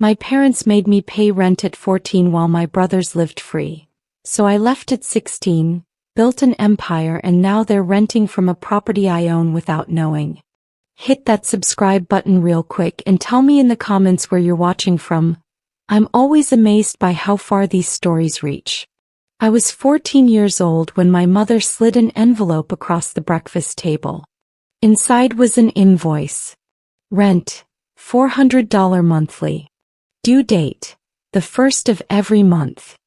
My parents made me pay rent at 14 while my brothers lived free. So I left at 16, built an empire, and now they're renting from a property I own without knowing. Hit that subscribe button real quick and tell me in the comments where you're watching from. I'm always amazed by how far these stories reach. I was 14 years old when my mother slid an envelope across the breakfast table. Inside was an invoice. Rent, $400 monthly. Due date, the first of every month.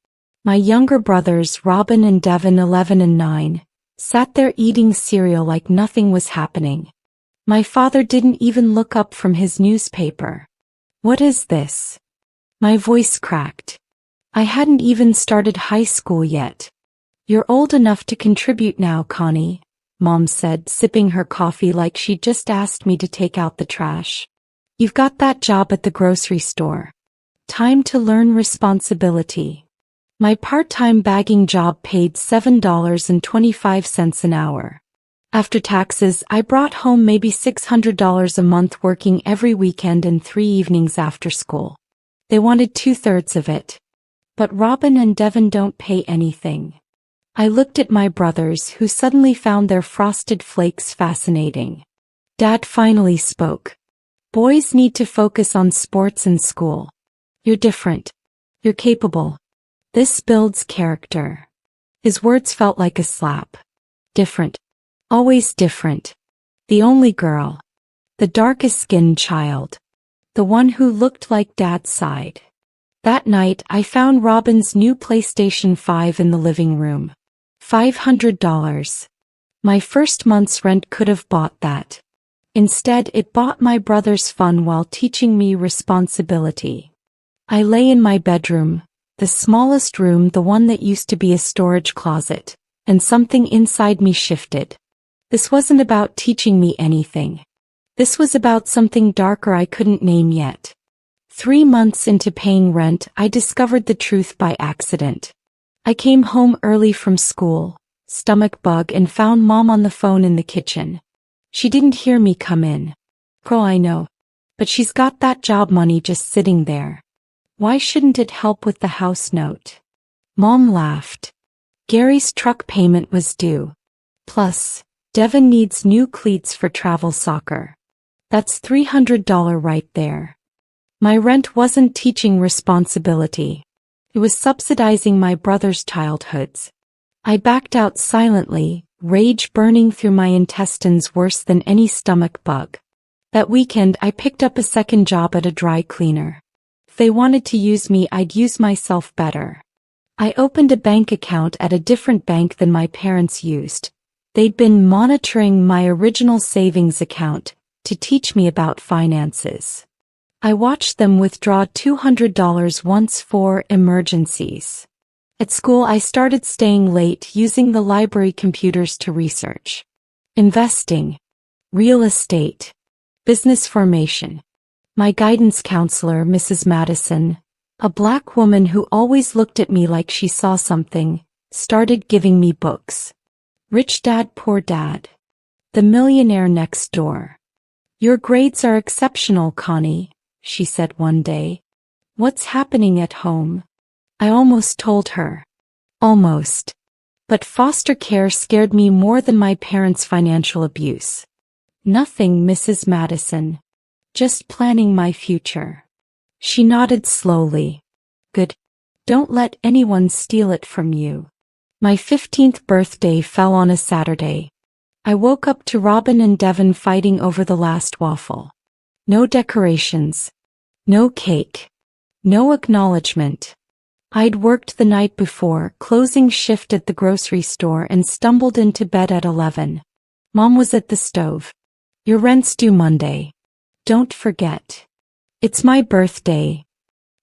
My younger brothers, Robin and Devin, 11 and 9, sat there eating cereal like nothing was happening. My father didn't even look up from his newspaper. What is this? My voice cracked. I hadn't even started high school yet. You're old enough to contribute now, Connie, Mom said, sipping her coffee like she'd just asked me to take out the trash. You've got that job at the grocery store. Time to learn responsibility. My part-time bagging job paid $7.25 an hour. After taxes, I brought home maybe $600 a month, working every weekend and 3 evenings after school. They wanted 2/3 of it. But Robin and Devin don't pay anything. I looked at my brothers, who suddenly found their frosted flakes fascinating. Dad finally spoke. Boys need to focus on sports and school. You're different. You're capable. This builds character. His words felt like a slap. Different. Always different. The only girl. The darkest-skinned child. The one who looked like Dad's side. That night, I found Robin's new PlayStation 5 in the living room. $500. My first month's rent could have bought that. Instead, it bought my brother's fun while teaching me responsibility. I lay in my bedroom, the smallest room, the one that used to be a storage closet, and something inside me shifted. This wasn't about teaching me anything. This was about something darker I couldn't name yet. 3 months into paying rent, I discovered the truth by accident. I came home early from school, stomach bug, and found Mom on the phone in the kitchen. She didn't hear me come in. I know. But she's got that job money just sitting there. Why shouldn't it help with the house note? Mom laughed. Gary's truck payment was due. Plus, Devin needs new cleats for travel soccer. That's $300 right there. My rent wasn't teaching responsibility. It was subsidizing my brother's childhoods. I backed out silently, rage burning through my intestines worse than any stomach bug. That weekend, I picked up a second job at a dry cleaner. If they wanted to use me, I'd use myself better. I opened a bank account at a different bank than my parents used. They'd been monitoring my original savings account to teach me about finances. I watched them withdraw $200 once for emergencies. At school, I started staying late, using the library computers to research. Investing. Real estate. Business formation. My guidance counselor, Mrs. Madison, a black woman who always looked at me like she saw something, started giving me books. Rich Dad, Poor Dad. The Millionaire Next Door. Your grades are exceptional, Connie, she said one day. What's happening at home? I almost told her. Almost. But foster care scared me more than my parents' financial abuse. Nothing, Mrs. Madison. Just planning my future. She nodded slowly. Good. Don't let anyone steal it from you. My 15th birthday fell on a Saturday. I woke up to Robin and Devin fighting over the last waffle. No decorations. No cake. No acknowledgement. I'd worked the night before, closing shift at the grocery store, and stumbled into bed at 11. Mom was at the stove. Your rent's due Monday. Don't forget. It's my birthday.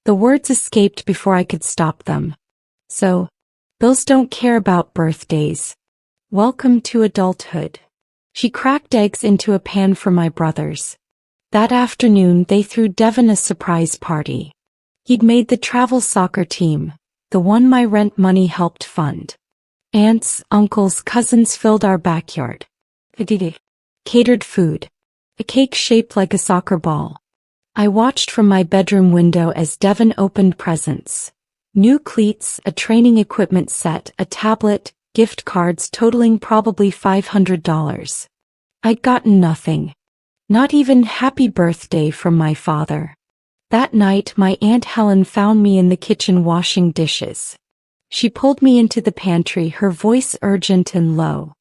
The words escaped before I could stop them. So, bills don't care about birthdays. Welcome to adulthood. She cracked eggs into a pan for my brothers. That afternoon, they threw Devin a surprise party. He'd made the travel soccer team, the one my rent money helped fund. Aunts, uncles, cousins filled our backyard. Catered food. A cake shaped like a soccer ball. I watched from my bedroom window as Devon opened presents. New cleats, a training equipment set, a tablet, gift cards totaling probably $500. I'd gotten nothing. Not even happy birthday from my father. That night my Aunt Helen found me in the kitchen washing dishes. She pulled me into the pantry, her voice urgent and low.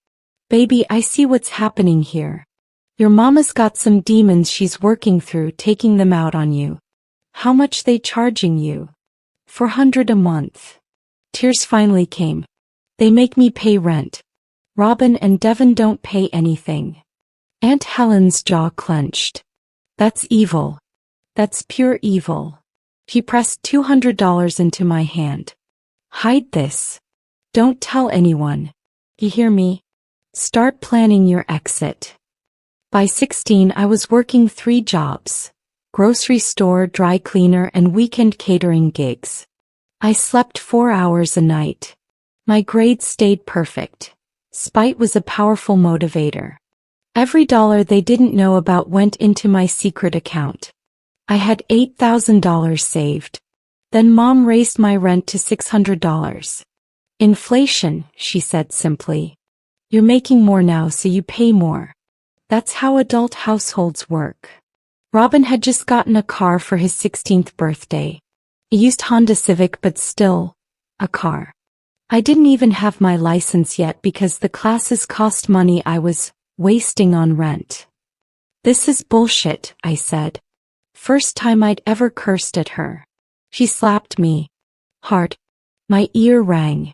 "Baby, I see what's happening here. Your mama's got some demons she's working through, taking them out on you. How much they charging you?" "400 a month." Tears finally came. "They make me pay rent. Robin and Devon don't pay anything." Aunt Helen's jaw clenched. "That's evil. That's pure evil." She pressed $200 into my hand. "Hide this. Don't tell anyone. You hear me? Start planning your exit." By 16 I was working 3 jobs. Grocery store, dry cleaner, and weekend catering gigs. I slept 4 hours a night. My grades stayed perfect. Spite was a powerful motivator. Every dollar they didn't know about went into my secret account. I had $8,000 saved. Then Mom raised my rent to $600. "Inflation," she said simply. "You're making more now, so you pay more. That's how adult households work." Robin had just gotten a car for his 16th birthday. A used Honda Civic, but still, a car. I didn't even have my license yet because the classes cost money I was wasting on rent. "This is bullshit," I said. First time I'd ever cursed at her. She slapped me hard. My ear rang.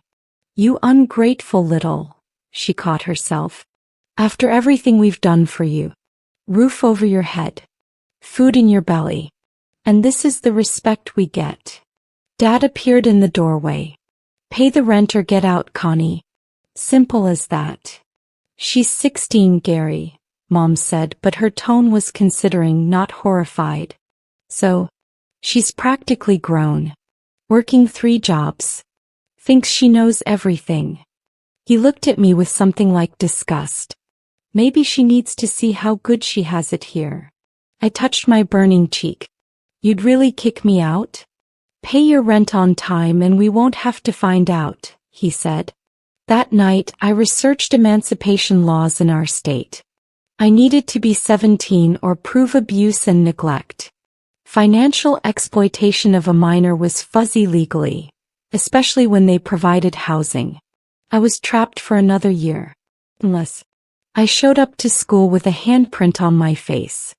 "You ungrateful little," she caught herself. "After everything we've done for you. Roof over your head. Food in your belly. And this is the respect we get." Dad appeared in the doorway. "Pay the rent or get out, Connie. Simple as that." "She's 16, Gary," Mom said, but her tone was considering, not horrified. "So, she's practically grown. Working 3 jobs. Thinks she knows everything." He looked at me with something like disgust. "Maybe she needs to see how good she has it here." I touched my burning cheek. "You'd really kick me out?" "Pay your rent on time and we won't have to find out," he said. That night I researched emancipation laws in our state. I needed to be 17 or prove abuse and neglect. Financial exploitation of a minor was fuzzy legally, especially when they provided housing. I was trapped for another year. Unless I showed up to school with a handprint on my face.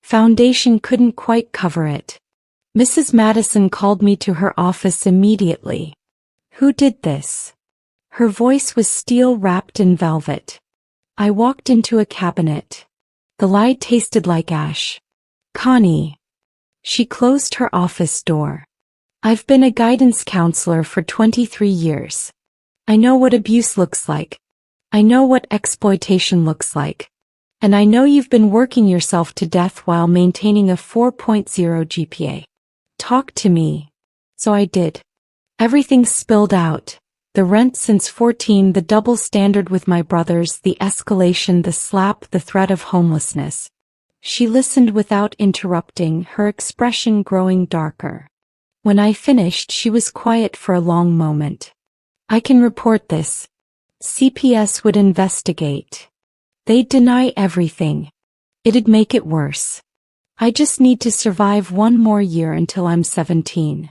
Foundation couldn't quite cover it. Mrs. Madison called me to her office immediately. "Who did this?" Her voice was steel wrapped in velvet. I walked into a cabinet. The light tasted like ash. "Connie." She closed her office door. "I've been a guidance counselor for 23 years. I know what abuse looks like. I know what exploitation looks like. And I know you've been working yourself to death while maintaining a 4.0 GPA. Talk to me." So I did. Everything spilled out. The rent since 14, the double standard with my brothers, the escalation, the slap, the threat of homelessness. She listened without interrupting, her expression growing darker. When I finished, she was quiet for a long moment. "I can report this. CPS would investigate. They'd deny everything. It'd make it worse. I just need to survive 1 more year until I'm 17.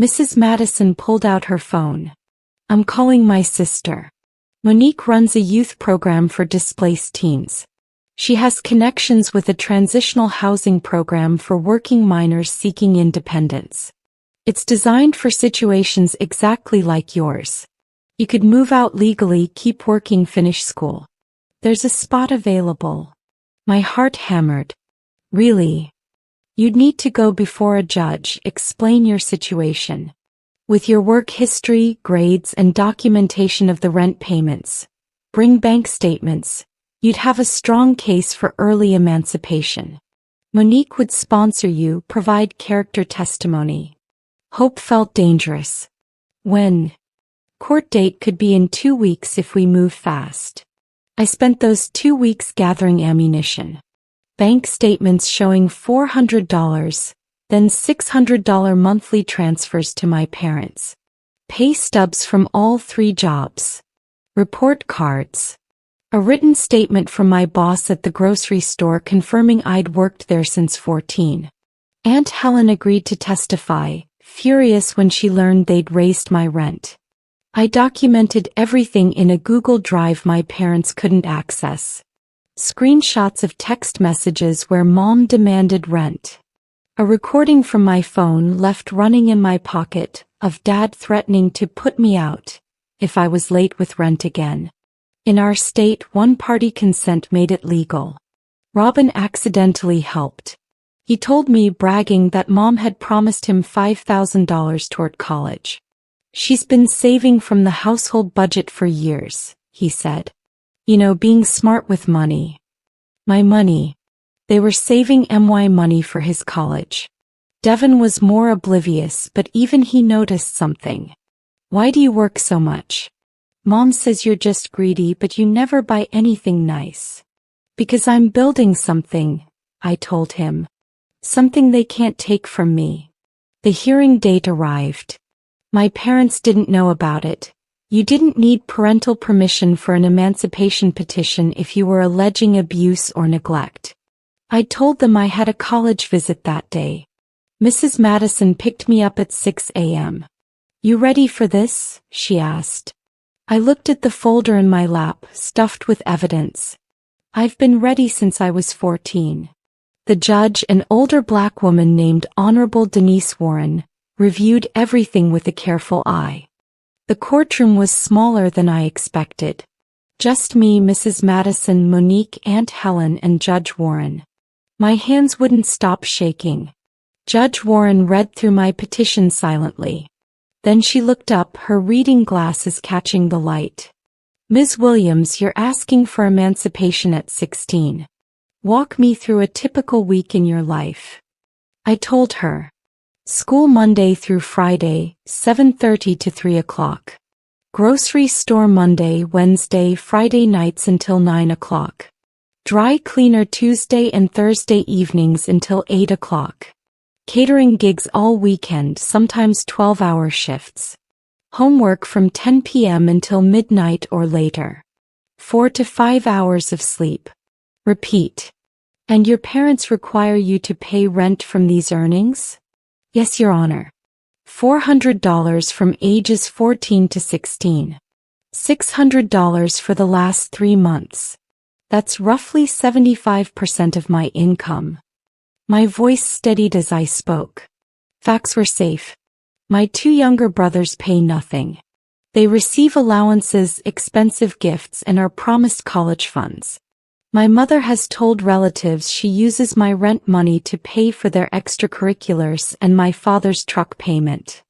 Mrs. Madison pulled out her phone. "I'm calling my sister. Monique runs a youth program for displaced teens. She has connections with a transitional housing program for working minors seeking independence. It's designed for situations exactly like yours. You could move out legally, keep working, finish school. There's a spot available." My heart hammered. "Really? You'd need to go before a judge, explain your situation. With your work history, grades, and documentation of the rent payments. Bring bank statements. You'd have a strong case for early emancipation. Monique would sponsor you, provide character testimony." Hope felt dangerous. "When?" "Court date could be in 2 weeks if we move fast." I spent those 2 weeks gathering ammunition. Bank statements showing $400, then $600 monthly transfers to my parents. Pay stubs from all 3 jobs. Report cards. A written statement from my boss at the grocery store confirming I'd worked there since 14. Aunt Helen agreed to testify, furious when she learned they'd raised my rent. I documented everything in a Google Drive my parents couldn't access. Screenshots of text messages where Mom demanded rent. A recording from my phone left running in my pocket of Dad threatening to put me out if I was late with rent again. In our state, one-party consent made it legal. Robin accidentally helped. He told me, bragging, that Mom had promised him $5,000 toward college. She's been saving from the household budget for years, he said. You know, being smart with money. My money. They were saving my money for his college. Devin was more oblivious, but even he noticed something. Why do you work so much? Mom says you're just greedy, but you never buy anything nice. Because I'm building something, I told him. Something they can't take from me. The hearing date arrived. My parents didn't know about it. You didn't need parental permission for an emancipation petition if you were alleging abuse or neglect. I told them I had a college visit that day. Mrs. Madison picked me up at 6 a.m. You ready for this? She asked. I looked at the folder in my lap, stuffed with evidence. I've been ready since I was 14. The judge, an older black woman named Honorable Denise Warren, reviewed everything with a careful eye. The courtroom was smaller than I expected. Just me, Mrs. Madison, Monique, Aunt Helen, and Judge Warren. My hands wouldn't stop shaking. Judge Warren read through my petition silently. Then she looked up, her reading glasses catching the light. Ms. Williams, you're asking for emancipation at 16. Walk me through a typical week in your life. I told her. School Monday through Friday, 7:30 to 3 o'clock. Grocery store Monday, Wednesday, Friday nights until 9 o'clock. Dry cleaner Tuesday and Thursday evenings until 8 o'clock. Catering gigs all weekend, sometimes 12-hour shifts. Homework from 10 p.m. until midnight or later. 4 to 5 hours of sleep. Repeat. And your parents require you to pay rent from these earnings? Yes, Your Honor. $400 from ages 14 to 16. $600 for the last 3 months. That's roughly 75% of my income. My voice steadied as I spoke. Facts were safe. My 2 younger brothers pay nothing. They receive allowances, expensive gifts, and are promised college funds. My mother has told relatives she uses my rent money to pay for their extracurriculars and my father's truck payment.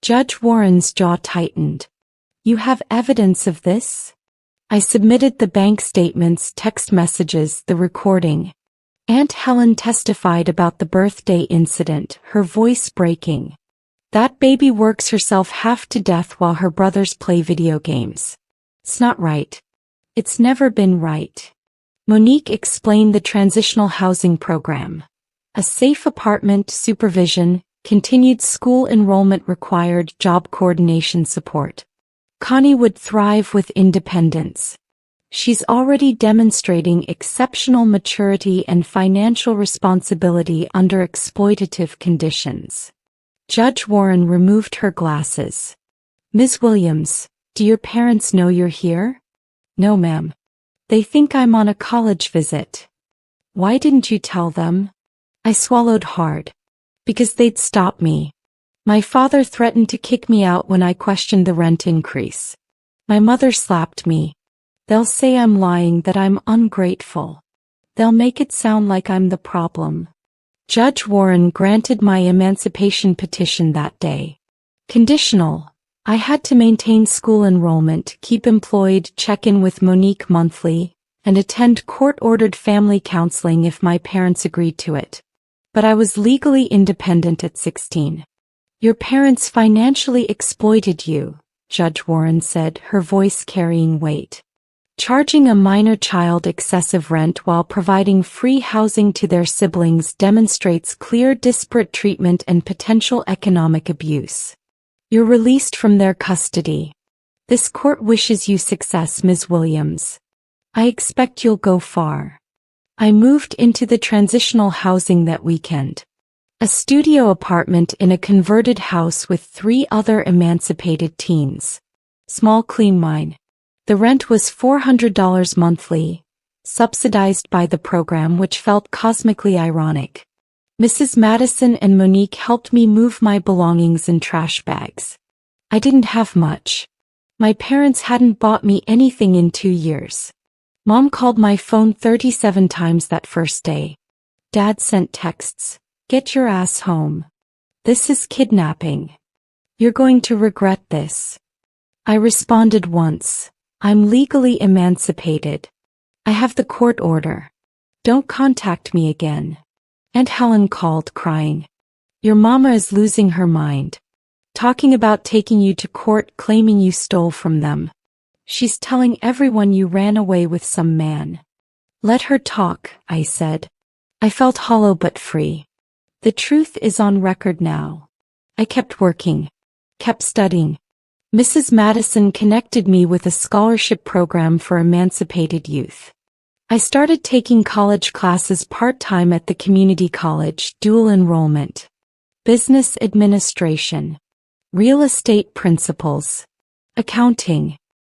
Judge Warren's jaw tightened. You have evidence of this? I submitted the bank statements, text messages, the recording. Aunt Helen testified about the birthday incident, her voice breaking. That baby works herself half to death while her brothers play video games. It's not right. It's never been right. Monique explained the transitional housing program. A safe apartment, supervision, continued school enrollment required, job coordination support. Connie would thrive with independence. She's already demonstrating exceptional maturity and financial responsibility under exploitative conditions. Judge Warren removed her glasses. Ms. Williams, do your parents know you're here? No, ma'am. They think I'm on a college visit. Why didn't you tell them? I swallowed hard. Because they'd stop me. My father threatened to kick me out when I questioned the rent increase. My mother slapped me. They'll say I'm lying, that I'm ungrateful. They'll make it sound like I'm the problem. Judge Warren granted my emancipation petition that day. Conditional. I had to maintain school enrollment, keep employed, check in with Monique monthly, and attend court-ordered family counseling if my parents agreed to it. But I was legally independent at 16. Your parents financially exploited you, Judge Warren said, her voice carrying weight. Charging a minor child excessive rent while providing free housing to their siblings demonstrates clear disparate treatment and potential economic abuse. You're released from their custody. This court wishes you success, Ms. Williams. I expect you'll go far. I moved into the transitional housing that weekend. A studio apartment in a converted house with 3 other emancipated teens. Small clean mine. The rent was $400 monthly, subsidized by the program, which felt cosmically ironic. Mrs. Madison and Monique helped me move my belongings in trash bags. I didn't have much. My parents hadn't bought me anything in 2 years. Mom called my phone 37 times that first day. Dad sent texts, "Get your ass home. This is kidnapping. You're going to regret this." I responded once, "I'm legally emancipated. I have the court order. Don't contact me again." Aunt Helen called, crying. "Your mama is losing her mind. Talking about taking you to court, claiming you stole from them. She's telling everyone you ran away with some man." "Let her talk," I said. I felt hollow but free. The truth is on record now. I kept working, kept studying. Mrs. Madison connected me with a scholarship program for emancipated youth. I started taking college classes part-time at the community college, dual enrollment, business administration, real estate principles, accounting.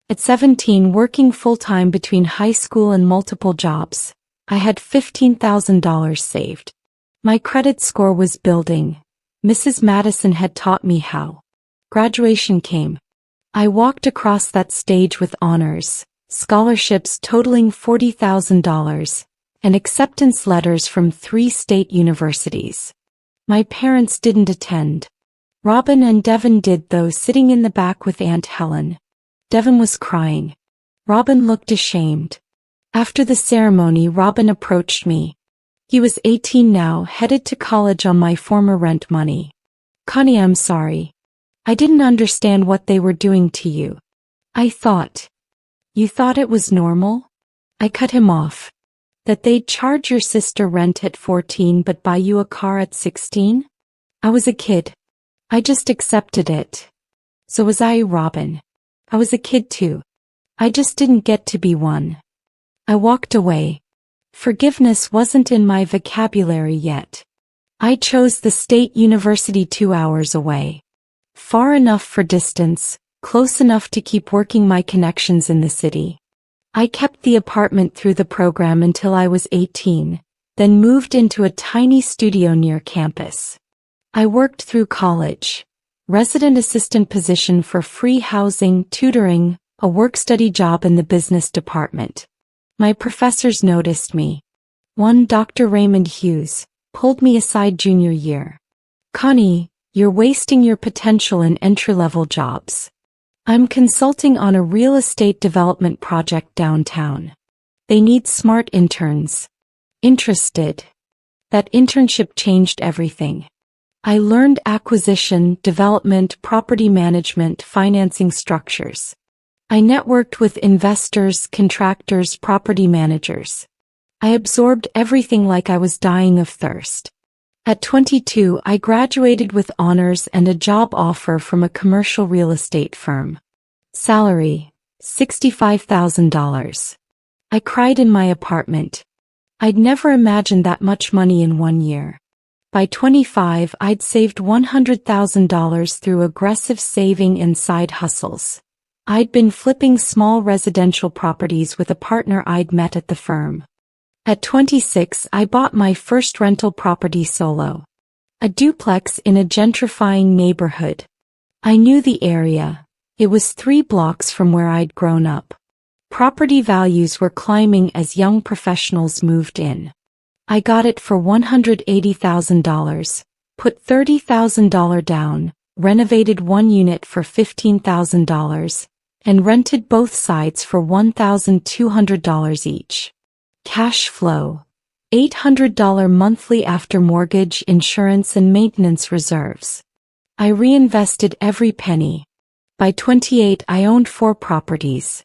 At 17, working full-time between high school and multiple jobs, I had $15,000 saved. My credit score was building. Mrs. Madison had taught me how. Graduation came. I walked across that stage with honors, scholarships totaling $40,000, and acceptance letters from 3 state universities. My parents didn't attend. Robin and Devin did, though, sitting in the back with Aunt Helen. Devin was crying. Robin looked ashamed. After the ceremony, Robin approached me. He was 18 now, headed to college on my former rent money. "Connie, I'm sorry. I didn't understand what they were doing to you. I thought. You thought it was normal?" I cut him off. "That they'd charge your sister rent at 14 but buy you a car at 16? I was a kid. I just accepted it. So was I, Robin. I was a kid too. I just didn't get to be one." I walked away. Forgiveness wasn't in my vocabulary yet. I chose the state university 2 hours away. Far enough for distance, close enough to keep working my connections in the city. I kept the apartment through the program until I was 18, then moved into a tiny studio near campus. I worked through college, resident assistant position for free housing, tutoring, a work-study job in the business department. My professors noticed me. One, Dr. Raymond Hughes, pulled me aside junior year. "Connie, you're wasting your potential in entry-level jobs. I'm consulting on a real estate development project downtown. They need smart interns. Interested?" That internship changed everything. I learned acquisition, development, property management, financing structures. I networked with investors, contractors, property managers. I absorbed everything like I was dying of thirst. At 22, I graduated with honors and a job offer from a commercial real estate firm. Salary, $65,000. I cried in my apartment. I'd never imagined that much money in 1 year. By 25, I'd saved $100,000 through aggressive saving and side hustles. I'd been flipping small residential properties with a partner I'd met at the firm. At 26, I bought my first rental property solo. A duplex in a gentrifying neighborhood. I knew the area. It was 3 blocks from where I'd grown up. Property values were climbing as young professionals moved in. I got it for $180,000, put $30,000 down, renovated 1 unit for $15,000, and rented both sides for $1,200 each. Cash flow, $800 monthly after mortgage, insurance and maintenance reserves. I reinvested every penny. By 28, I owned 4 properties.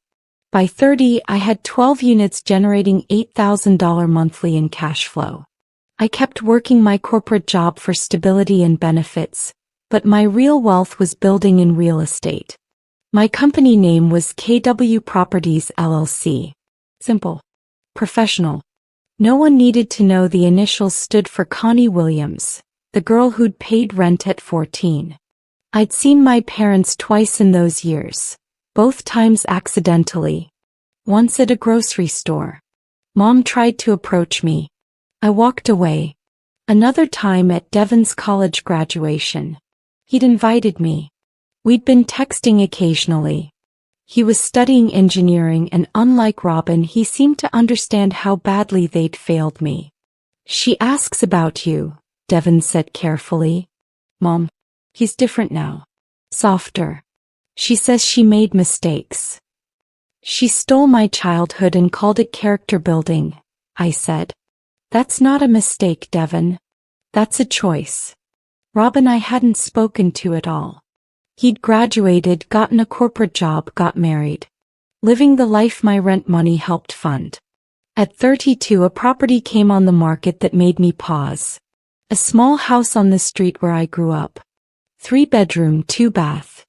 By 30, I had 12 units generating $8,000 monthly in cash flow. I kept working my corporate job for stability and benefits, but my real wealth was building in real estate. My company name was KW Properties LLC. Simple. Professional. No one needed to know the initials stood for Connie Williams, the girl who'd paid rent at 14. I'd seen my parents twice in those years, both times accidentally. Once at a grocery store. Mom tried to approach me. I walked away. Another time at Devon's college graduation. He'd invited me. We'd been texting occasionally. He was studying engineering and unlike Robin, he seemed to understand how badly they'd failed me. She asks about you, Devon said carefully. Mom, he's different now. Softer. She says she made mistakes. She stole my childhood and called it character building, I said. That's not a mistake, Devon. That's a choice. Robin I hadn't spoken to at all. He'd graduated, gotten a corporate job, got married. Living the life my rent money helped fund. At 32, a property came on the market that made me pause. A small house on the street where I grew up. 3-bedroom, 2-bath.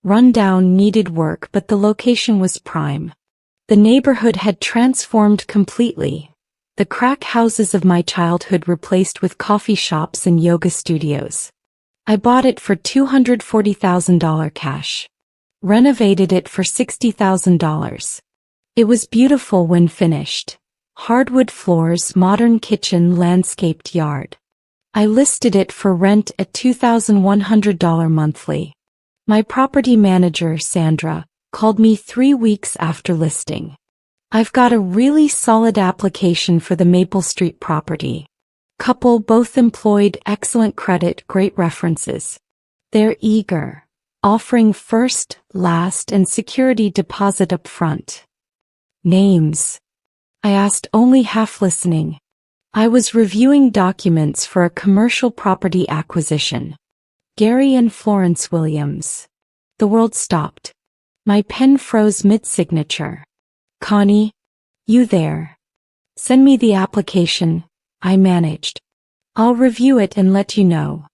Run down, needed work, but the location was prime. The neighborhood had transformed completely. The crack houses of my childhood replaced with coffee shops and yoga studios. I bought it for $240,000 cash. Renovated it for $60,000. It was beautiful when finished. Hardwood floors, modern kitchen, landscaped yard. I listed it for rent at $2,100 monthly. My property manager, Sandra, called me 3 weeks after listing. I've got a really solid application for the Maple Street property. Couple both employed, excellent credit, great references. They're eager, offering first, last, and security deposit up front. Names. I asked, only half listening. I was reviewing documents for a commercial property acquisition. Gary and Florence Williams. The world stopped. My pen froze mid-signature. Connie? You there? Send me the application, I managed. I'll review it and let you know.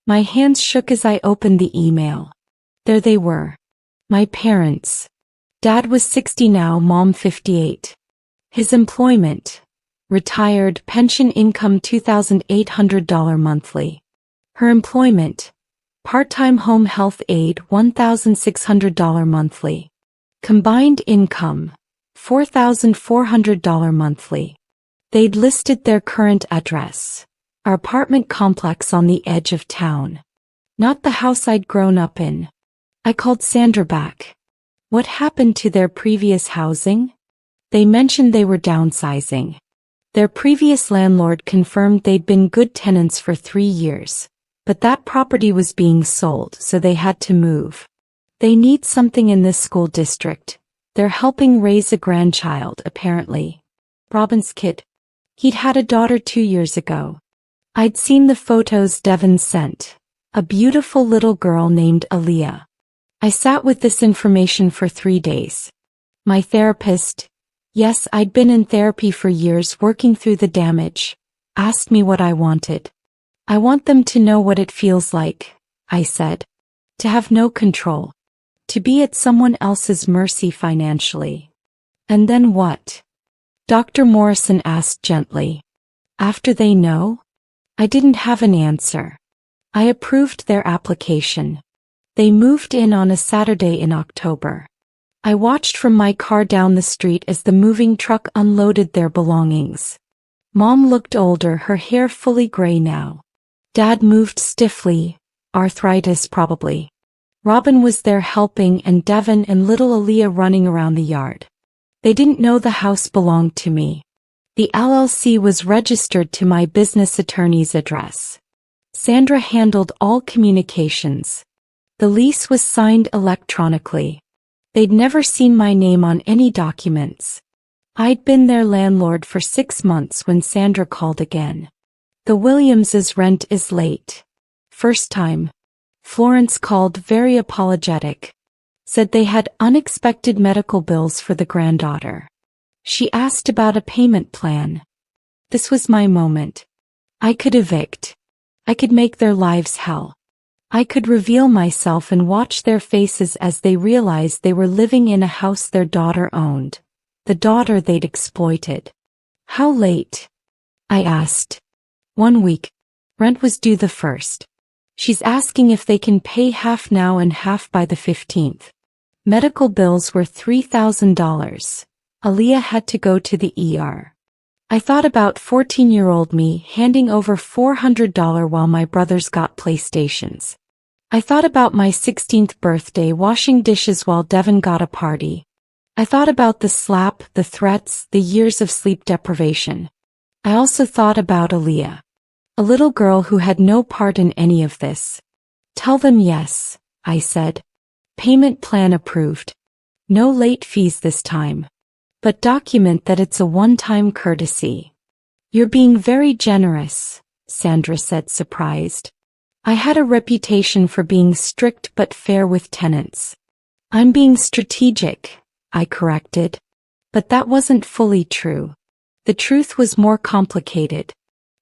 My hands shook as I opened the email. There they were. My parents. Dad was 60 now, Mom 58. His employment. Retired, pension income $2,800 monthly. Her employment. Part-time home health aide $1,600 monthly. Combined income. $4,400 monthly. They'd listed their current address. Our apartment complex on the edge of town. Not the house I'd grown up in. I called Sandra back. What happened to their previous housing? They mentioned they were downsizing. Their previous landlord confirmed they'd been good tenants for 3 years, but that property was being sold, so they had to move. They need something in this school district. They're helping raise a grandchild, apparently. Robin's kid. He'd had a daughter 2 years ago. I'd seen the photos Devon sent. A beautiful little girl named Aaliyah. I sat with this information for 3 days. My therapist, yes, I'd been in therapy for years working through the damage, asked me what I wanted. I want them to know what it feels like, I said. To have no control. To be at someone else's mercy financially. And then what? Dr. Morrison asked gently. After they know? I didn't have an answer. I approved their application. They moved in on a Saturday in October. I watched from my car down the street as the moving truck unloaded their belongings. Mom looked older, her hair fully gray now. Dad moved stiffly, arthritis probably. Robin was there helping and Devon and little Aaliyah running around the yard. They didn't know the house belonged to me. The LLC was registered to my business attorney's address. Sandra handled all communications. The lease was signed electronically. They'd never seen my name on any documents. I'd been their landlord for 6 months when Sandra called again. The Williamses' rent is late. First time. Florence called, very apologetic. said they had unexpected medical bills for the granddaughter. She asked about a payment plan. This was my moment. I could evict. I could make their lives hell. I could reveal myself and watch their faces as they realized they were living in a house their daughter owned, the daughter they'd exploited. How late? I asked. 1 week. Rent was due the 1st. She's asking if they can pay half now and half by the 15th. Medical bills were $3,000. Aaliyah had to go to the ER. I thought about 14-year-old me handing over $400 while my brothers got PlayStations. I thought about my 16th birthday washing dishes while Devin got a party. I thought about the slap, the threats, the years of sleep deprivation. I also thought about Aaliyah. A little girl who had no part in any of this. Tell them yes, I said. Payment plan approved. No late fees this time. But document that it's a one-time courtesy. You're being very generous, Sandra said, surprised. I had a reputation for being strict but fair with tenants. I'm being strategic, I corrected. But that wasn't fully true. The truth was more complicated.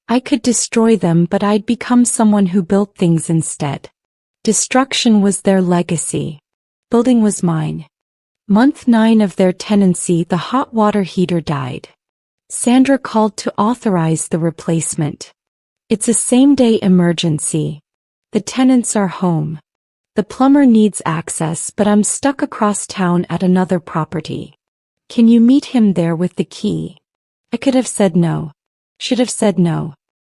I could destroy them, but I'd become someone who built things instead. Destruction was their legacy. Building was mine. Month 9 of their tenancy, the hot water heater died. Sandra called to authorize the replacement. It's a same-day emergency. The tenants are home. The plumber needs access, but I'm stuck across town at another property. Can you meet him there with the key? I could have said no. Should have said no.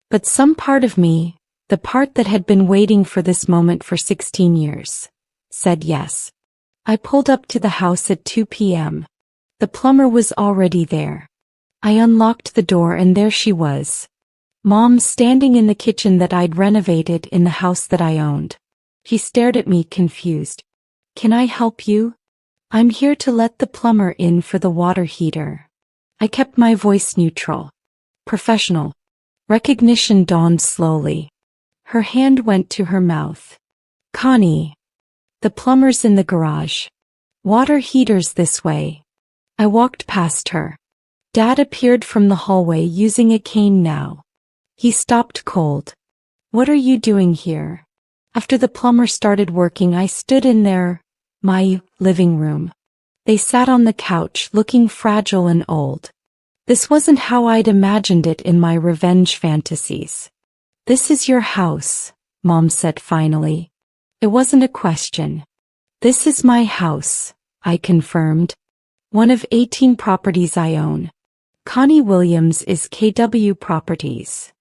But some part of me, the part that had been waiting for this moment for 16 years, said yes. I pulled up to the house at 2 p.m. The plumber was already there. I unlocked the door and there she was. Mom standing in the kitchen that I'd renovated in the house that I owned. He stared at me confused. Can I help you? I'm here to let the plumber in for the water heater. I kept my voice neutral. Professional. Recognition dawned slowly. Her hand went to her mouth. Connie. The plumber's in the garage. Water heater's this way. I walked past her. Dad appeared from the hallway using a cane now. He stopped cold. What are you doing here? After the plumber started working, I stood in my living room. They sat on the couch looking fragile and old. This wasn't how I'd imagined it in my revenge fantasies. This is your house, Mom said finally. It wasn't a question. This is my house, I confirmed. One of 18 properties I own. Connie Williams is KW Properties.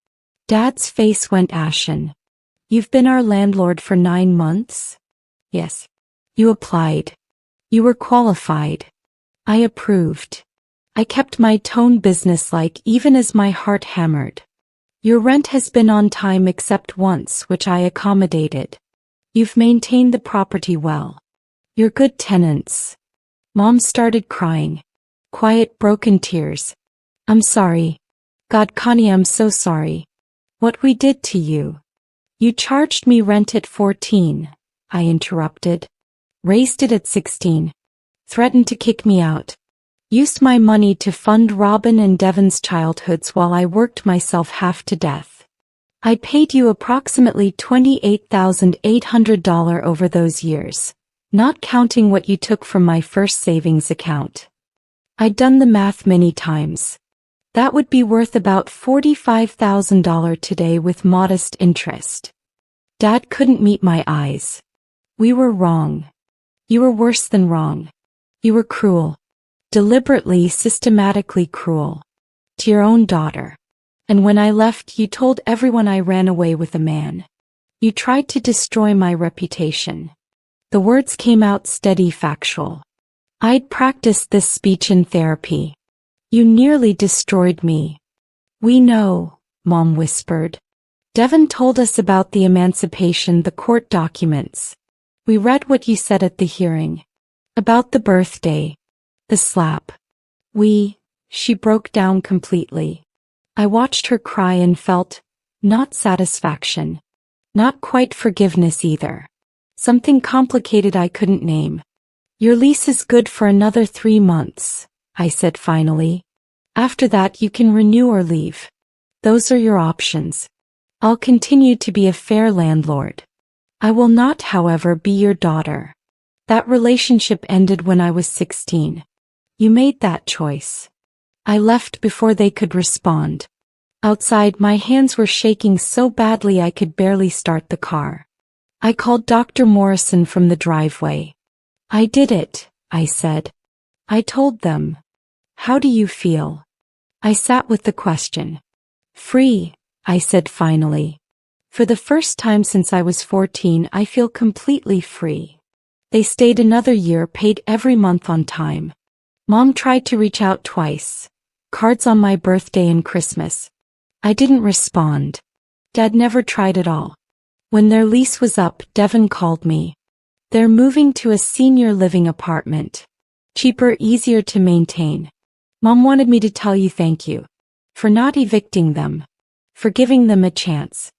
Dad's face went ashen. You've been our landlord for 9 months? Yes. You applied. You were qualified. I approved. I kept my tone businesslike even as my heart hammered. Your rent has been on time except once, which I accommodated. You've maintained the property well. You're good tenants. Mom started crying. Quiet, broken tears. I'm sorry. God, Connie, I'm so sorry. What we did to you. You charged me rent at 14, I interrupted. Raised it at 16. Threatened to kick me out. Used my money to fund Robin and Devin's childhoods while I worked myself half to death. I paid you approximately $28,800 over those years, not counting what you took from my first savings account. I'd done the math many times. That would be worth about $45,000 today with modest interest. Dad couldn't meet my eyes. We were wrong. You were worse than wrong. You were cruel. Deliberately, systematically cruel. To your own daughter. And when I left, you told everyone I ran away with a man. You tried to destroy my reputation. The words came out steady, factual. I'd practiced this speech in therapy. You nearly destroyed me. We know, Mom whispered. Devin told us about the emancipation, the court documents. We read what you said at the hearing. About the birthday. The slap. She broke down completely. I watched her cry and felt, not satisfaction. Not quite forgiveness either. Something complicated I couldn't name. Your lease is good for another 3 months, I said finally. After that you can renew or leave. Those are your options. I'll continue to be a fair landlord. I will not, however, be your daughter. That relationship ended when I was 16. You made that choice. I left before they could respond. Outside, my hands were shaking so badly I could barely start the car. I called Dr. Morrison from the driveway. I did it, I said. I told them. How do you feel? I sat with the question. Free, I said finally. For the first time since I was 14, I feel completely free. They stayed another year, paid every month on time. Mom tried to reach out twice. Cards on my birthday and Christmas. I didn't respond. Dad never tried at all. When their lease was up, Devin called me. They're moving to a senior living apartment. Cheaper, easier to maintain. Mom wanted me to tell you thank you. For not evicting them. For giving them a chance.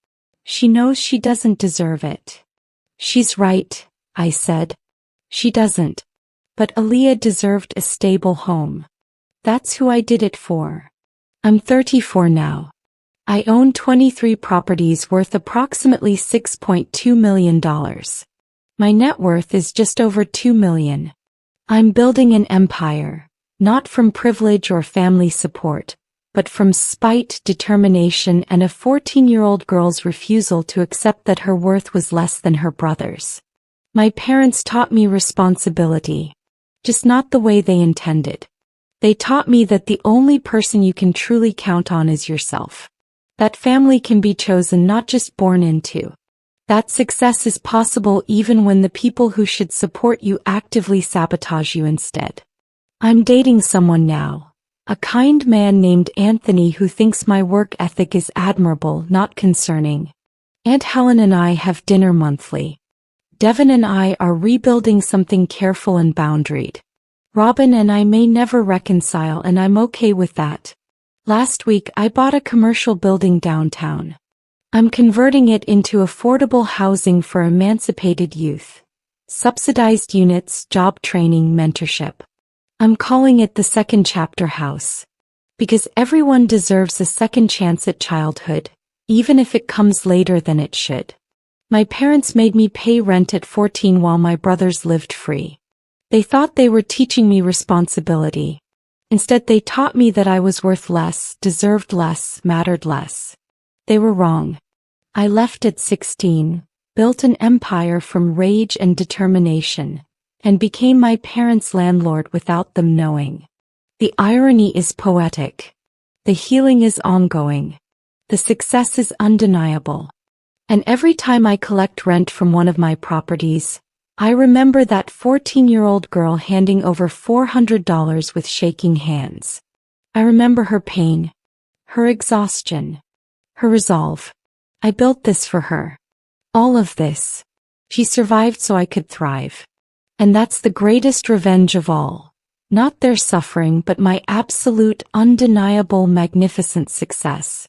She knows she doesn't deserve it. She's right, I said. She doesn't. But Aaliyah deserved a stable home. That's who I did it for. I'm 34 now. I own 23 properties worth approximately $6.2 million. My net worth is just over $2 million. I'm building an empire, not from privilege or family support, but from spite, determination, and a 14-year-old girl's refusal to accept that her worth was less than her brother's. My parents taught me responsibility, just not the way they intended. They taught me that the only person you can truly count on is yourself. That family can be chosen, not just born into. That success is possible even when the people who should support you actively sabotage you instead. I'm dating someone now, a kind man named Anthony who thinks my work ethic is admirable, not concerning. Aunt Helen and I have dinner monthly. Devin and I are rebuilding something careful and boundaried. Robin and I may never reconcile, and I'm okay with that. Last week I bought a commercial building downtown. I'm converting it into affordable housing for emancipated youth. Subsidized units, job training, mentorship. I'm calling it the Second Chapter House. Because everyone deserves a second chance at childhood, even if it comes later than it should. My parents made me pay rent at 14 while my brothers lived free. They thought they were teaching me responsibility. Instead, they taught me that I was worth less, deserved less, mattered less. They were wrong. I left at 16, built an empire from rage and determination, and became my parents' landlord without them knowing. The irony is poetic. The healing is ongoing. The success is undeniable. And every time I collect rent from one of my properties, I remember that 14-year-old girl handing over $400 with shaking hands. I remember her pain, her exhaustion, her resolve. I built this for her. All of this. She survived so I could thrive. And that's the greatest revenge of all. Not their suffering, but my absolute, undeniable, magnificent success.